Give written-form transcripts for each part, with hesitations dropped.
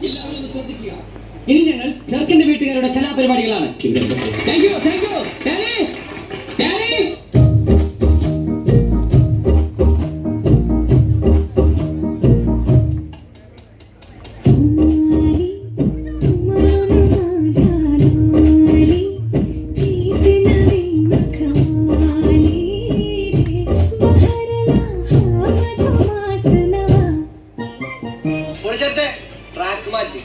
എല്ലാവരും ശ്രദ്ധിക്കുക. ഇനി ഞങ്ങൾ ചെറുക്കന്റെ വീട്ടുകാരുടെ കലാപരിപാടികളാണ്. Thank you thank you. Track മാറ്റി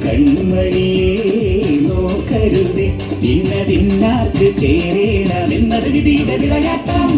കൺമണിയെ നോക്കരുത് ഇന്നതിന്നാർക്ക് ചേരേണമെന്നത് വിധിയുടെ വിളയാട്ടം.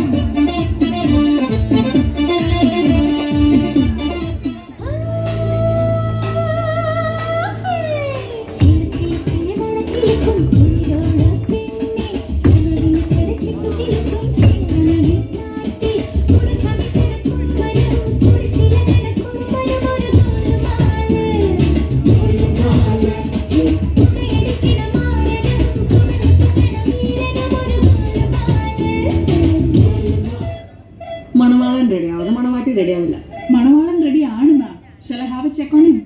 മണവാളൻ റെഡിയാവാതെ മണവാട്ടി റെഡിയാവില്ല. മണവാളൻ ready ആണെന്നാ. Shall I have a check on him?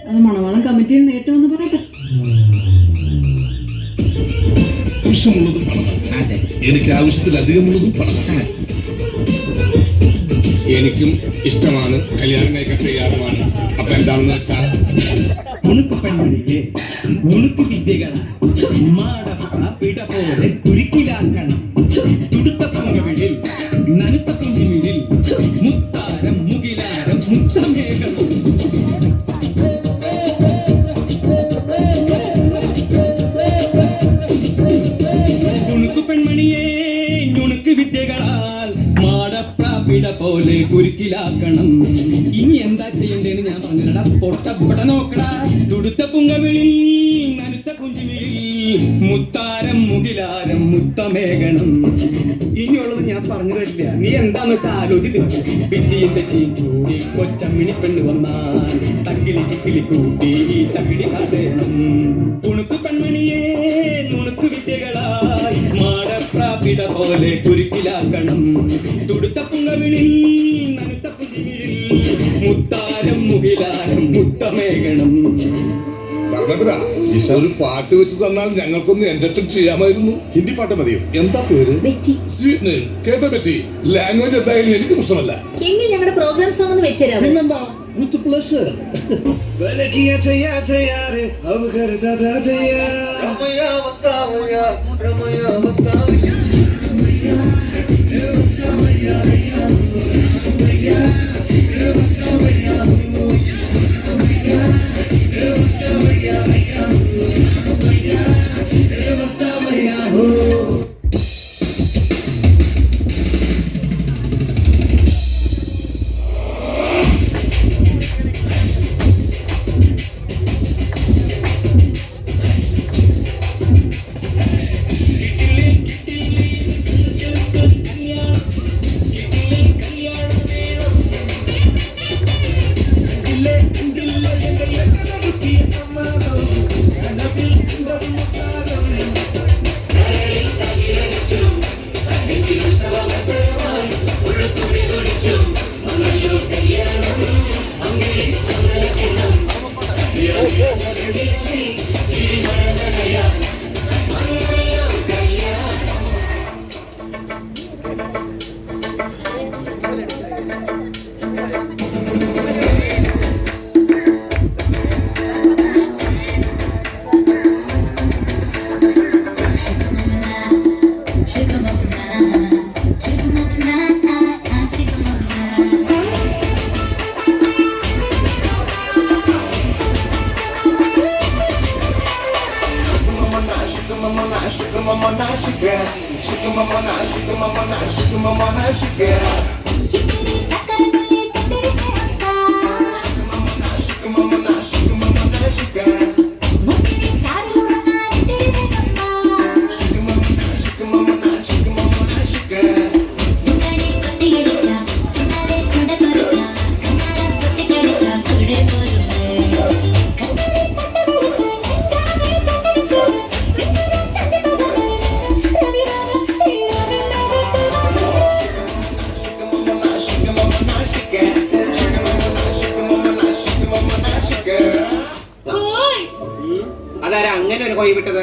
അത് മണവാളൻ കമ്മിറ്റിയിൽ നിന്ന് ഏറ്റവും ഒന്ന് പറയട്ടെ. ആവശ്യമുള്ളതും പണം, എനിക്ക് ആവശ്യത്തിലധികമുള്ളതും പണം. എനിക്കും ഇഷ്ടമാണ്, കല്യാണം കഴിക്കാൻ തയ്യാറുമാണ്. അപ്പൊ എന്താണെന്ന് വെച്ചാൽ ഉണക്ക് പെൺമണിയെ ഉണക്ക് വിദ്യകള പിട പോലെ കുരുക്കിലാക്കണം. തുടുത്ത പൊങ്ങവിളിൽ നനുത്ത കുഞ്ഞുമിഴിൽ മുത്താരം മുകിലാരം മുത്തമേകം. ഉണക്ക് പെൺമണിയെ ഉണക്ക് വിദ്യകളാൽ മാടപ്രാപിട പോലെ കുരുക്കിലാക്കണം. ഇനി എന്താ ചെയ്യണ്ടേന്ന് ഞാൻ പറഞ്ഞില്ലടാ. പൊട്ടപ്പട നോക്കടാ. തുടുത്ത പുങ്കവിളി നനുത്ത കുഞ്ചുമിഴി മുത്താരം മുകിലാരം മുത്തമേകണം. ഇനിയുള്ളത് ഞാൻ പറഞ്ഞു തരില്ല. നീ എന്താന്ന് വെച്ചാൽ ആലോചിച്ചു. പിച്ചിന്റെ ചീച്ചൂടി കൊച്ചമ്മിണി പെണ്ണ് വന്നാൽ തക്കിലി ചിക്കിലി കൂട്ടി തകിടി കാതേണം. ഉണക്ക് പെൺമണിയെ നുണക്ക് വിദ്യകളായി മാടപ്രാപിട പോലെ കുരുക്കിലാക്കണം. തുടുത്ത പുങ്കവിളി നനുത്ത കുഞ്ചുമിഴി മുത്താരം മുകിലാരം മുത്തമേകണം. ഒരു പാട്ട് വെച്ച് തന്നാൽ ഞങ്ങൾക്കൊന്ന് എന്റർടൈൻ ചെയ്യാമായിരുന്നു. ഹിന്ദി പാട്ട് മതിയോ? എന്താ പേര്? Sweet name. കേട്ടോ ബെറ്റി. ലാംഗ്വേജ് എന്തായാലും എനിക്ക് പ്രശ്നമല്ല. എങ്കിൽ ഞങ്ങളുടെ പ്രോഗ്രാം സോങ് ഒന്ന് വെച്ചുതരാമോ? പിന്നെന്താ, വിത്ത് പ്ലഷർ. അതാരാ അങ്ങനെ ഒരു ഹോയ് വിട്ടത്?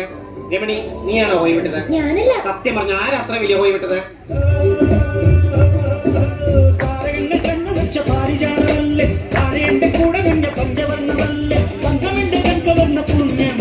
രമണി, നീയാണോ ഹോയ് വിട്ടത്? ഞാനല്ല. സത്യം പറഞ്ഞ ആരാ അത്ര വലിയ ഹോയ് വിട്ടത്? കൂടെ പഞ്ചവർണ്ണമല്ലേ പങ്കമിന്റെ കൺകവർണ്ണ പുണ്യം